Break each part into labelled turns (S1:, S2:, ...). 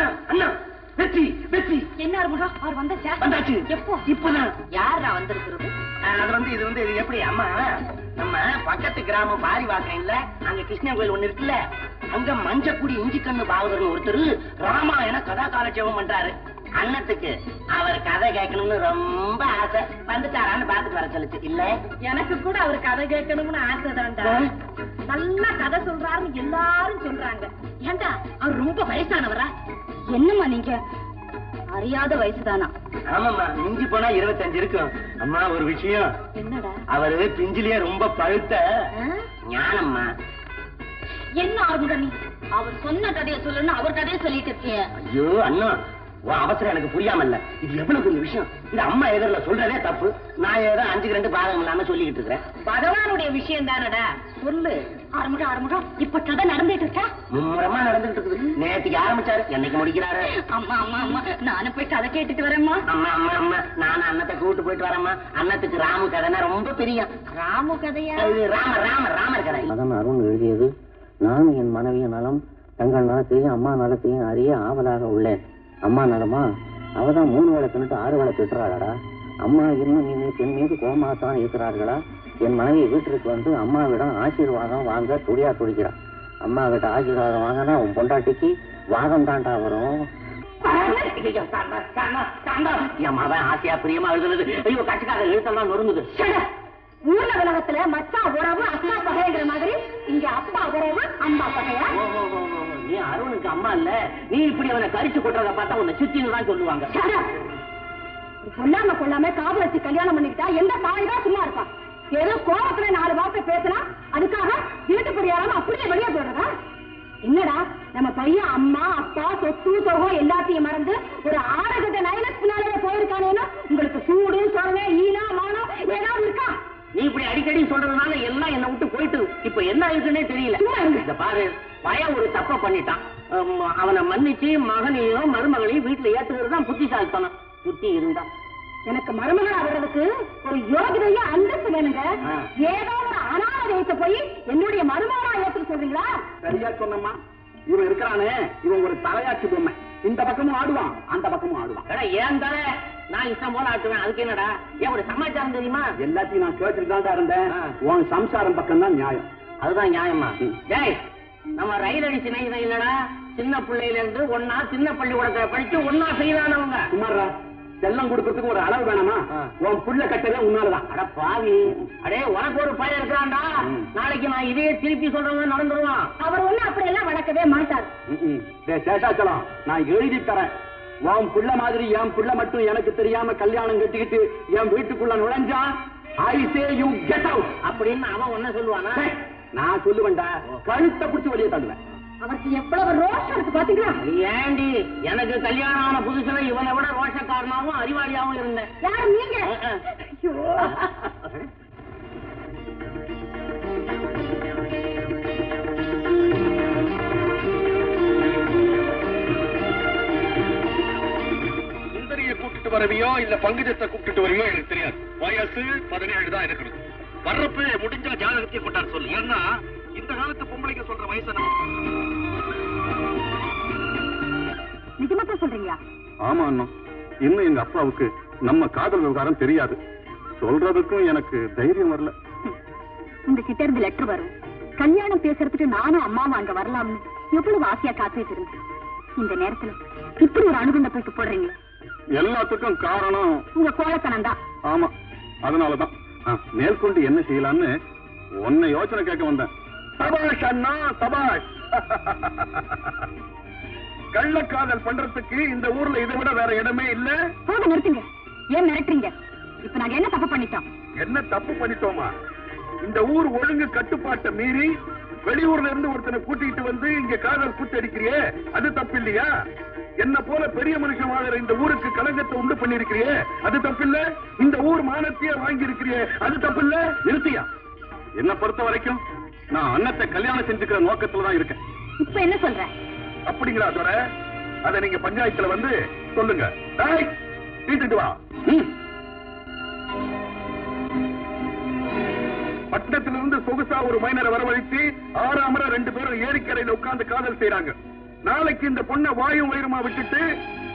S1: அண்ணா அண்ணா வெற்றி வெற்றி.
S2: என்ன அருமுகம், அவர் வந்தாச்சா?
S1: வந்தாச்சு.
S2: எப்போ?
S1: இப்பதான்.
S2: யாரா வந்திருக்கிறது?
S1: இது எப்படி அம்மா, நம்ம பக்கத்து கிராமம் பாரிவாக்கம் இல்ல, அங்க கிருஷ்ணன் கோயில் ஒண்ணு இருக்குல்ல, அங்க மஞ்சக்குடி இஞ்சி கண்ணு பாகவதர் ஒருத்தர் ராமாயண கதா காலட்சேபம் பண்றாரு. அண்ணத்துக்கு அவர் கதை கேட்கணும்னு ரொம்ப ஆசை. வந்துட்டாரான்னு பாத்துட்டு வர சொல்லுச்சு. இல்ல
S2: எனக்கு கூட அவர் கதை கேட்கணும்னு ஆசைதான்டா. நல்லா கதை சொல்றாருன்னு எல்லாரும் சொல்றாங்க. ஏண்டா அவர் ரொம்ப வயசானவரா? என்னம்மா நீங்க அறியாத வயசுதானா?
S1: ஆமாம்மா, மிஞ்சி போனா 25 இருக்கும். அம்மா ஒரு விஷயம்.
S2: என்னடா?
S1: அவரு பிஞ்சிலேயே ரொம்ப பழுத்த ஞானம்மா.
S2: என்ன ஆரம்பிக்க நீ? அவர் சொன்ன கதையை சொல்லணும், அவர் கதையை சொல்லிட்டு இருக்கிய.
S1: ஐயோ அண்ணா, அவசரம் எனக்கு புரியாம இல்ல. இது எவ்வளவு பெரிய விஷயம். இது அம்மா எதிரில சொல்றதே தப்பு. நான் ஏதோ 5க்கு 2 பாதகம் இல்லாம சொல்லிக்கிட்டு இருக்கிறேன்.
S2: பகவானுடைய விஷயம் தானடா, சொல்லு. ஆரம்பிடும் ஆரம்பிடும். இப்ப கதை நடந்துட்டு இருக்கா?
S1: மும்முரமா நடந்துட்டு இருக்குது. நேற்றுக்கு ஆரம்பிச்சாரு, என்னைக்கு முடிக்கிறாரு?
S2: அம்மா அம்மா அம்மா, நானும் போய் கதை கேட்டுட்டு வரேம்மா.
S1: அம்மா அம்மா அம்மா, நானும் அண்ணத்தை கூட்டு போயிட்டு வரேம்மா. அண்ணத்துக்கு ராமு கதைனா ரொம்ப பிரியம்.
S2: ராமு கதையா?
S1: ராமர் கதை.
S3: அதான் அருண் எழுதியது. நானும் என் மனைவியின் நலம், தங்கள் நலத்தையும் அம்மா நலத்தையும் அறிய ஆவலாக உள்ளேன். அம்மா நலமா? அவதான் 3 வேளை தின்னுட்டு 6 வேளை திட்டுறாளடா. அம்மா இன்னும் நீ என் மீது கோமாத்தான் இருக்கிறார்களா? என் மனைவி வீட்டிற்கு வந்து அம்மாவிடம் ஆசீர்வாதம் வாங்க துடிக்கிறான். அம்மா கிட்ட ஆசீர்வாதம் வாங்கினா உன் பொண்டாட்டிக்கு வாதம் தாண்டா வரும்.
S1: என் மகன் ஆசையா பிரியமா எழுதுனது. ஐயோ, கட்சிக்கார எழுத்தெல்லாம் நொறுங்குது.
S2: ஊர்ல உலகத்துல மச்சா உறவு அக்கா பகைங்கிற மாதிரி இங்க அப்பா உறவு அம்மா பகையா?
S1: நீ அருணுக்கு அம்மா இல்ல. நீ இப்படி அவனை கரிச்சு கொட்டுறத பார்த்தா உன்னை சுத்தின்னு தான் சொல்லுவாங்க.
S2: சொல்லாம கொள்ளாம காதல் வச்சு கல்யாணம் பண்ணிக்கிட்டா எந்த தாய்தான் சும்மா இருப்பான்? ஏதோ கோபத்துல 4 வார்த்தை பேசினா அதுக்காக வீட்டுப்படியாராம அப்படியே வெளியே போடுறதா? என்னடா நம்ம பையன் அம்மா அப்பா சொத்து சொகம் எல்லாத்தையும் மறந்து ஒரு 6 கட்ட நயனஸ் பின்னாலே போயிருக்கானேன்னா உங்களுக்கு சூடு சொரணை ஈனா மானம் ஏதாவது இருக்கா?
S1: நீ இப்படி அடிக்கடி சொல்றதுனால எல்லாம் என்ன விட்டு போயிட்டு இப்ப என்ன ஆயிடுச்சுன்னே தெரியல. இந்த பாரு, பையன் ஒரு தப்ப பண்ணிட்டான். அவனை மன்னிச்சு மகனையும் மருமகளையும் வீட்டுல ஏத்துக்கிறது தான் புத்திசாலித்தனம். புத்தி இருந்தா
S2: எனக்கு மருமகளா வர்றதுக்கு ஒரு யோகிதைய அந்தஸ்து வேணுங்க. ஏதோ ஒரு அனாதையத்தை போய் என்னுடைய மருமகளா ஏத்துக்க சொல்றீங்களா?
S4: சரியா சொன்னம்மா. இவன் இருக்கிறானே, இவன் ஒரு தலையாட்சி பொம்மை. இந்த பக்கமும் ஆடுவான், அந்த பக்கமும் ஆடுவான்.
S1: ஏன் தலை நான் இஷ்டம் போல ஆட்டுவேன். அதுக்கு என்னடா? ஏன் ஒரு சமாச்சாரம் தெரியுமா?
S4: எல்லாத்தையும் நான் கேட்டுட்டு தான் இருந்தேன். உன் சம்சாரம் பக்கம் தான் நியாயம்.
S1: அதுதான் நியாயமா? ஜெய், நம்ம ரயில் அடி சின்ன இல்லடா. சின்ன பிள்ளையில இருந்து ஒன்னா சின்ன பள்ளிக்கூடத்தை படிச்சு ஒன்னா செய்தானவங்க.
S4: சுமாரா செல்லம் கொடுக்கறதுக்கு ஒரு அளவு வேணாமா? உன் புள்ள கட்டதே உன்னாலதான்.
S1: அட பாவி, அடே உனக்கு ஒரு பையன் இருக்கிறான்டா. நாளைக்கு நான் இதே திருப்பி சொல்றவங்க நடந்துருவான்.
S2: அவர் ஒண்ணு அப்படியெல்லாம் வளர்க்கவே மாட்டார்.
S4: சேஷாச்சலம், நான் எழுதி தரேன். உன் புள்ள மாதிரி என் புள்ள மட்டும் எனக்கு தெரியாம கல்யாணம் கட்டிக்கிட்டு என் வீட்டுக்குள்ள நுழைஞ்சா I say you get out
S1: அப்படின்னு அவன் ஒன்ன சொல்லுவானா?
S4: நான் சொல்லுவேன்டா, கழுத்தை பிடிச்சி வெளியே தள்ளுவேன்.
S2: அவருக்கு எவ்வளவு ரோஷம் இருக்கு பாத்தீங்களா?
S1: ஏண்டி, எனக்கு கல்யாணம் ஆன புதுசுல இவனை விட ரோஷக்காரனாவும் அறிவாளியாவும் இருந்தேன்.
S2: யாரு நீங்க?
S5: கூப்பிட்டு வரவியோ இல்ல பங்குஜத்தை கூப்பிட்டு வரவியோ எனக்கு தெரியாது. வயசு 17 தான் இருக்குது. வர்றப்ப முடிஞ்சா ஜாதகத்தை கொண்டாட சொல்லு. ஏன்னா இந்த காலத்து பொம்பளைக்கு சொல்ற வயசு.
S2: நிஜமா சொல்றீங்களா?
S5: ஆமா அண்ணா, இன்னும் எங்க அப்பாவுக்கு நம்ம காதல் விவகாரம் தெரியாது. சொல்றதுக்கும் எனக்கு தைரியம் வரல.
S2: இந்த கிட்ட இருந்து லெட்டர் வரும். கல்யாணம் பேசுறதுக்கு நானும் அம்மாவும் அங்க வரலாம்னு எவ்வளவு ஆசையா காத்துட்டு இருந்தேன். இந்த நேரத்துல இப்படி ஒரு அணுகுண்ட போயிட்டு போடுறீங்களே.
S5: எல்லாத்துக்கும் காரணம்
S2: உங்க கோழத்தனம் தான்.
S5: ஆமா, அதனாலதான் மேற்கொண்டு என்ன செய்யலான்னு உன்னை யோசனை கேட்க வந்தேன். சபாஷ் அண்ணா, சபாஷ். கள்ளக்காதல் பண்றதுக்கு இந்த ஊர்ல இதை விட வேற இடமே இல்ல.
S2: போக நிறுத்துங்க. ஏன் மிரட்டுறீங்க? இப்ப நாங்க என்ன தப்பு பண்ணிட்டோம்?
S5: என்ன தப்பு பண்ணிட்டோமா? இந்த ஊர் ஒழுங்கு கட்டுப்பாட்டை மீறி வெளியூர்ல இருந்து ஒருத்தனை கூட்டிட்டு வந்து இங்க காதல் கூத்தடிக்கிறியே, அது தப்பு இல்லையா? என்ன போல பெரிய மனுஷன் வாங்குற இந்த ஊருக்கு கலங்கத்தை உண்டு பண்ணிருக்கிறியே, அது தப்பு இல்ல? இந்த ஊர் மானத்தையே வாங்கி இருக்கிறியே, அது தப்பு இல்ல? நிறுத்தியா? என்ன பொறுத்த வரைக்கும் நான் அண்ணத்தை கல்யாணம் செஞ்சுக்கிற நோக்கத்துலதான் இருக்கேன்.
S2: இப்ப என்ன சொல்ற?
S5: அப்படிங்களா துரை? அத நீங்க பஞ்சாயத்துல வந்து சொல்லுங்க. வீட்டுட்டு வா. பட்டணத்திலிருந்து சொகுசா ஒரு மைனரை வரவழைச்சு 6 2 பேரும் ஏரிக்கரையில உட்கார்ந்து காதல் செய்யறாங்க. நாளைக்கு இந்த பொண்ணை வாயும் வயிறுமா விட்டுட்டு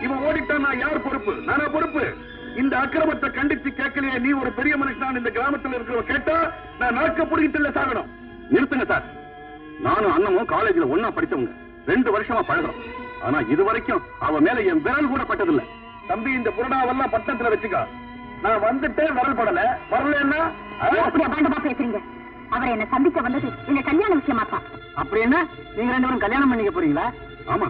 S5: இவன் ஓடிட்டா நான் யார் பொறுப்பு? நானா பொறுப்பு? இந்த அக்கிரமத்தை கண்டிச்சு கேட்கலையே நீ ஒரு பெரிய மனுஷன் இந்த கிராமத்தில் இருக்கிறவ கேட்டா நான் நாக்க புடிக்கிட்டு சாகணும்.
S4: நிறுத்துங்க சார். நானும் அண்ணமும் காலேஜ்ல ஒன்னா படிச்சவங்க, 2 வருஷமா பழகிறோம். ஆனா இது வரைக்கும் அவ மேல என் விரல் கூட பட்டதில்லை.
S5: தம்பி, இந்த புரடாவெல்லாம் பட்டத்துல வச்சுக்கா. நான் வந்துட்டேன், விரல் படல. வரலன்னா
S2: அப்படி அபாண்டமா பேசுறீங்க. அவரை என்ன சந்திக்க வந்தது எங்க கல்யாண விஷயமாத்தான்.
S3: அப்படி என்ன, நீங்க 2 பேரும் கல்யாணம் பண்ணிக்க போறீங்களா?
S4: ஆமா,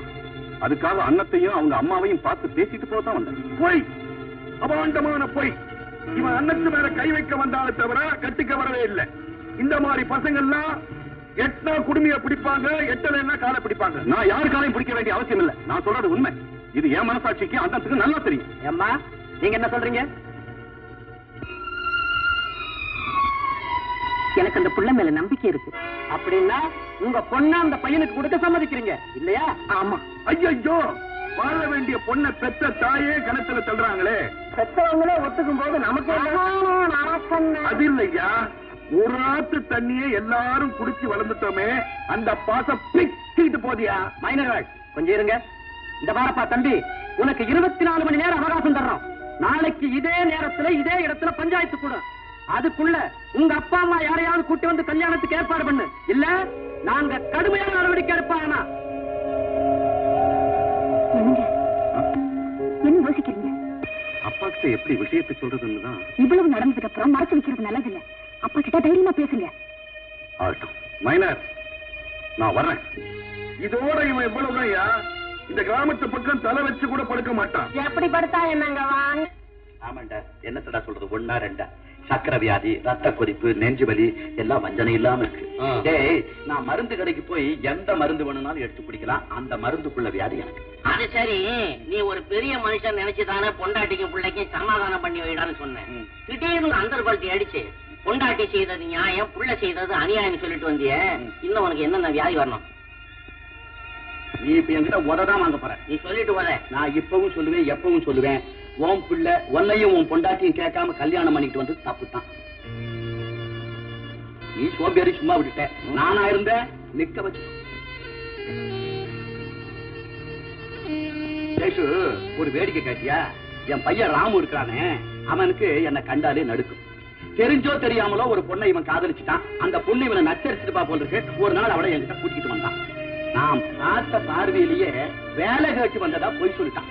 S4: அதுக்காக அண்ணத்தையும் அவங்க அம்மாவையும் பார்த்து பேசிட்டு போதான் வந்தேன்.
S5: போய் அபாண்டமான போய். இவன் அண்ணத்து மேல கை வைக்க வந்தாலே தவிர கட்டிக்க வரவே இல்லை. இந்த மாதிரி பசங்க எல்லாம் எட்டா குடுமைய பிடிப்பாங்க, எட்டலைன்னா காலை பிடிப்பாங்க.
S4: நான் யாரு காலையும் பிடிக்க வேண்டிய அவசியம் இல்லை. நான் சொல்றது உண்மை. இது என் மனசாட்சிக்கு அண்ணத்துக்கு நல்லா தெரியும்.
S3: அம்மா, நீங்க என்ன சொல்றீங்க? எனக்கு அந்த புள்ள மேல நம்பிக்கை இருக்கு. அப்படின்னா உங்க பொண்ண அந்த பையனுக்கு கொடுக்க சம்மதிக்கிறீங்க இல்லையா? ஆமா.
S5: ஐயோ, வாழ வேண்டிய பொண்ணை பெத்த தாயே கிணத்துல தள்ளுறாங்களே.
S3: பெற்றவங்களே ஒத்துக்கும் போது நமக்கு
S5: அது இல்லையா, ஒரு ஆத்து தண்ணியே எல்லாரும் குடிச்சு வளர்ந்துட்டோமே, அந்த பாசம் பிச்சுக்கிட்டு போதியா?
S3: மைனர்கள் கொஞ்சம் இருங்க. இந்த பாரப்பா தம்பி, உனக்கு 24 மணி நேரம் அவகாசம் தர்றோம். நாளைக்கு இதே நேரத்துல இதே இடத்துல பஞ்சாயத்து கூட. அதுக்குள்ள உங்க அப்பா அம்மா யாரையாவது கூட்டி வந்து கல்யாணத்துக்கு ஏற்பாடு பண்ணு. இல்ல நாங்க கடுமையான நடவடிக்கை எடுப்பாங்க.
S2: என்ன யோசிக்கிறீங்க?
S4: அப்பா கிட்ட எப்படி விஷயத்தை சொல்றதுன்னு தான்.
S2: இவ்வளவு நடந்ததுக்கு அப்புறம் மறைச்சு வைக்கிறது நல்லது இல்ல. அப்பா கிட்ட தைரியமா பேசுங்க.
S4: ஆகட்டும் மைனர், நான் வர்றேன்.
S5: இதோட இவன் எவ்வளவுதான் இந்த கிராமத்து பக்கம் தலை வச்சு கூட படுக்க மாட்டான்.
S2: எப்படி படுத்தா என்னங்க வாங்க.
S1: ஆமாண்டா, என்னத்தடா சொல்றது? 1 2 சக்கரை வியாதி, ரத்த கொதிப்பு, நெஞ்சு வலி எல்லாம் வஞ்சனை இல்லாம இருக்கு. டேய், நான் மருந்து கடைக்கு போய் எந்த மருந்து வேணும்னாலும் எடுத்து குடிக்கலாம். அந்த மருந்துக்குள்ள வியாதி எனக்கு. அது சரி, நீ ஒரு பெரிய மனுஷன் நினைச்சுதானே பொண்டாட்டிக்கும் பிள்ளைக்கும் சமாதானம் பண்ணி வைடான்னு சொன்னேன். திடீர்னு அந்த பல்ட்டி அடிச்சு பொண்டாட்டி செய்தது நியாயம், புள்ள செய்தது அநியாயம் சொல்லிட்டு வந்திய. இன்னும் உனக்கு என்னென்ன வியாதி வரணும்? நீ இப்ப என்கிட்ட உததான் வாங்க போற. நீ சொல்லிட்டு வர. நான் இப்பவும் சொல்லுவேன், எப்பவும் சொல்லுவேன், உன் பிள்ளை உன்னையும் உன் பொண்டாட்டியும் கேட்காம கல்யாணம் பண்ணிட்டு வந்து தப்புத்தான். நீ சோம்பேறி சும்மா விட்டுட்ட. நானா இருந்த நிக்க வச்சு. ஒரு வேடிக்கை காட்டியா? என் பையன் ராமு இருக்கிறானே, அவனுக்கு என்ன கண்டாலே நடுக்கும். தெரிஞ்சோ தெரியாமலோ ஒரு பொண்ணை இவன் காதலிச்சுட்டான். அந்த பொண்ணு இவனை நச்சரிச்சுட்டு போல இருக்கு. ஒரு நாள் அவளை என்கிட்ட கூட்டிட்டு வந்தான். நான் பார்த்த பார்வையிலேயே வேலை கேட்டு வந்ததா போய் சொல்லிட்டான்.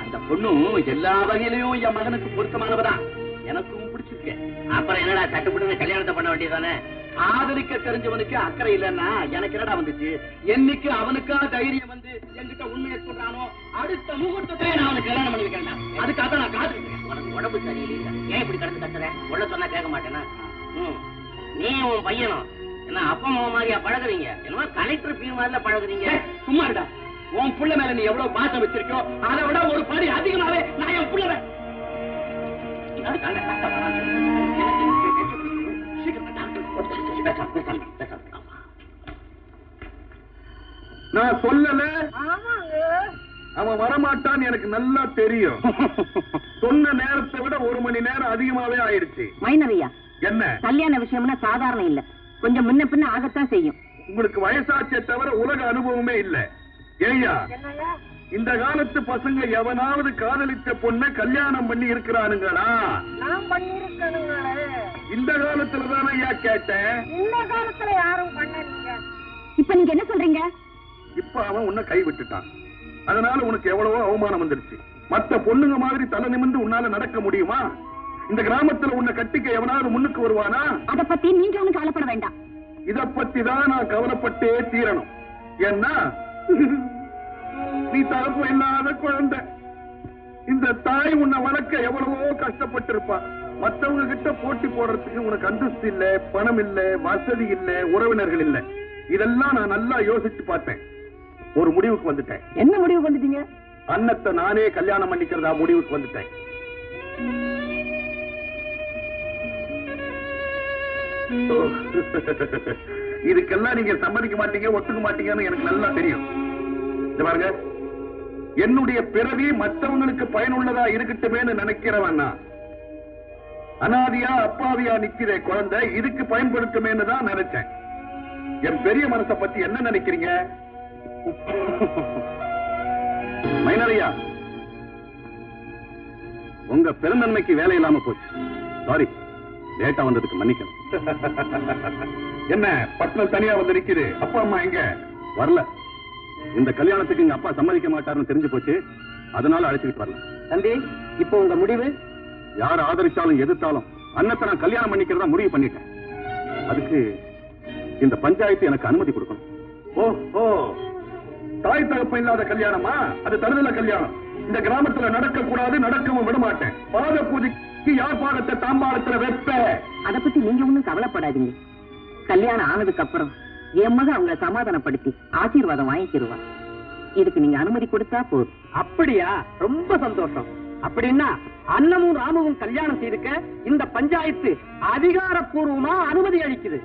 S1: அந்த பொண்ணும் எல்லா வகையிலையும் என் மகனுக்கு பொருத்தமானவதான். எனக்கும் பிடிச்சிருக்கு. அப்புறம் என்னடா கட்டுப்பட்டு கல்யாணத்தை பண்ண வேண்டியதானே? ஆதரிக்க தெரிஞ்சவனுக்கு அக்கறை இல்லைன்னா எனக்கு என்னடா வந்துச்சு? என்னைக்கு அவனுக்கா தைரியம் வந்து என்கிட்ட உண்மையை சொல்றானோ அடுத்த முகூர்த்தத்தை நான் அவனுக்கு கல்யாணம் பண்ணி வைக்கிறேன். அதுக்காக நான் காத்துக்கிறேன். உனக்கு உடம்பு சரியில்லை, ஏன் இப்படி கடந்து கத்துறேன்? உள்ள சொன்னா கேட்க மாட்டேனா? நீ உன் பையனும் என்ன அப்பா அம்மா மாதிரியா பழகுறீங்க? என்ன கலெக்டர் பீர் மாதிரில பழகுறீங்க? சும்மா இருடா. உன் புள்ள மேல நீ எவ்வளவு பாசம் வச்சிருக்கோ அதை விட ஒரு படி அதிகமாவே நான் என் புள்ள
S5: நான் சொல்லல. அவன் வரமாட்டான்னு எனக்கு நல்லா தெரியும். சொன்ன நேரத்தை விட 1 மணி நேரம் அதிகமாவே ஆயிடுச்சு.
S2: மைனரியா,
S5: என்ன
S2: கல்யாண விஷயம்னா சாதாரண இல்ல, கொஞ்சம் முன்ன பின்ன ஆகத்தான் செய்யும்.
S5: உங்களுக்கு வயசாச்சே தவிர உலக அனுபவமே இல்ல. ஏய்யா, இந்த காலத்து பசங்க எவனாவது காதலிச்ச பொண்ண கல்யாணம் பண்ணி இருக்கிறானுங்களா?
S2: நான் பண்ணிருக்கணுங்களே.
S5: இந்த காலத்துல தானே ஐயா கேட்டேன்.
S2: இந்த காலத்துல யாரும் பண்ணலீங்க. இப்ப நீங்க என்ன சொல்றீங்க?
S5: இப்ப அவன் உன்னை கை விட்டுட்டான். அதனால உனக்கு எவ்வளவோ அவமானம் வந்துருச்சு. மத்த பொண்ணுங்க மாதிரி தலை நிமிர்ந்து உன்னால நடக்க முடியுமா? இந்த கிராமத்துல உன்னை கட்டிக்க எவனாவது முன்னுக்கு வருவானா?
S2: அத பத்தி நீங்க ஒன்னும் கவலைப்பட வேண்டாம்.
S5: இத பத்தி தான் நான் கவலைப்பட்டே தீரணும். ஏன்னா நீ தகப்பு இல்லாத குழந்தை. இந்த தாய் உன்னை வளர்க்க எவ்வளவோ கஷ்டப்பட்டிருப்பா. மற்றவங்க கிட்ட போட்டி போடுறதுக்கு உனக்கு அந்தஸ்து இல்ல, பணம் இல்ல, வசதி இல்ல, உறவினர்கள் இல்ல. இதெல்லாம் நான் நல்லா யோசிச்சு பார்த்தேன். ஒரு முடிவுக்கு வந்துட்டேன்.
S3: என்ன முடிவுக்கு வந்துட்டீங்க?
S5: அண்ணத்தை நானே கல்யாணம் பண்ணிக்கிறதா முடிவுக்கு வந்துட்டேன். இதுக்கெல்லாம் நீங்க சம்மதிக்க மாட்டீங்க, ஒத்துக்க மாட்டீங்கன்னு எனக்கு நல்லா தெரியும். பாருங்க, என்னுடைய பிறவி மற்றவங்களுக்கு பயனுள்ளதா இருக்கட்டுமேன்னு நினைக்கிறவன்னா, அனாதியா அப்பாவியா நிக்கிற குழந்தை இதுக்கு பயன்படுத்துமேன்னு தான் நினைச்சேன். என் பெரிய மனசை பத்தி என்ன நினைக்கிறீங்க? மைனரையா, உங்க பெருந்தன்மைக்கு வேலை இல்லாம போச்சு. சாரி, லேட்டா வந்ததுக்கு மன்னிக்கணும். என்ன பட்டணம் தனியா வந்து நிக்குது? அப்பா அம்மா எங்க? வரல. இந்த கல்யாணத்துக்கு எங்க அப்பா சம்மதிக்க மாட்டாருன்னு தெரிஞ்சு போச்சு, அதனால அழைச்சிட்டு வரல.
S3: தம்பி, இப்போ உங்க முடிவு?
S5: யார் ஆதரிச்சாலும் எதிர்த்தாலும் அன்னத்தை நான் கல்யாணம் பண்ணிக்கிறதா முடிவு பண்ணிட்டேன். அதுக்கு இந்த பஞ்சாயத்து எனக்கு அனுமதி கொடுக்கணும். ஓ, தாய் தகப்பம் இல்லாத கல்யாணமா? அது தருதல கல்யாணம். இந்த கிராமத்துல நடக்க கூடாது, நடக்கவும் விட மாட்டேன். பாத பூஜைக்கு யார் பாதத்தை தாம்பாளத்துல வைப்ப?
S3: அத பத்தி நீங்க ஒண்ணும் கவலைப்படாதீங்க. கல்யாணம் ஆனதுக்கு அப்புறம் என் மக அவங்களை சமாதானப்படுத்தி ஆசீர்வாதம் வாங்கிக்கிடுவா. இதுக்கு நீங்க அனுமதி கொடுத்தா போதும்.
S1: அப்படியா? ரொம்ப சந்தோஷம். அப்படின்னா அன்னமும் ராமுவும் கல்யாணம் செய்துக்க இந்த பஞ்சாயத்து அதிகாரப்பூர்வமா அனுமதி அளிக்குது.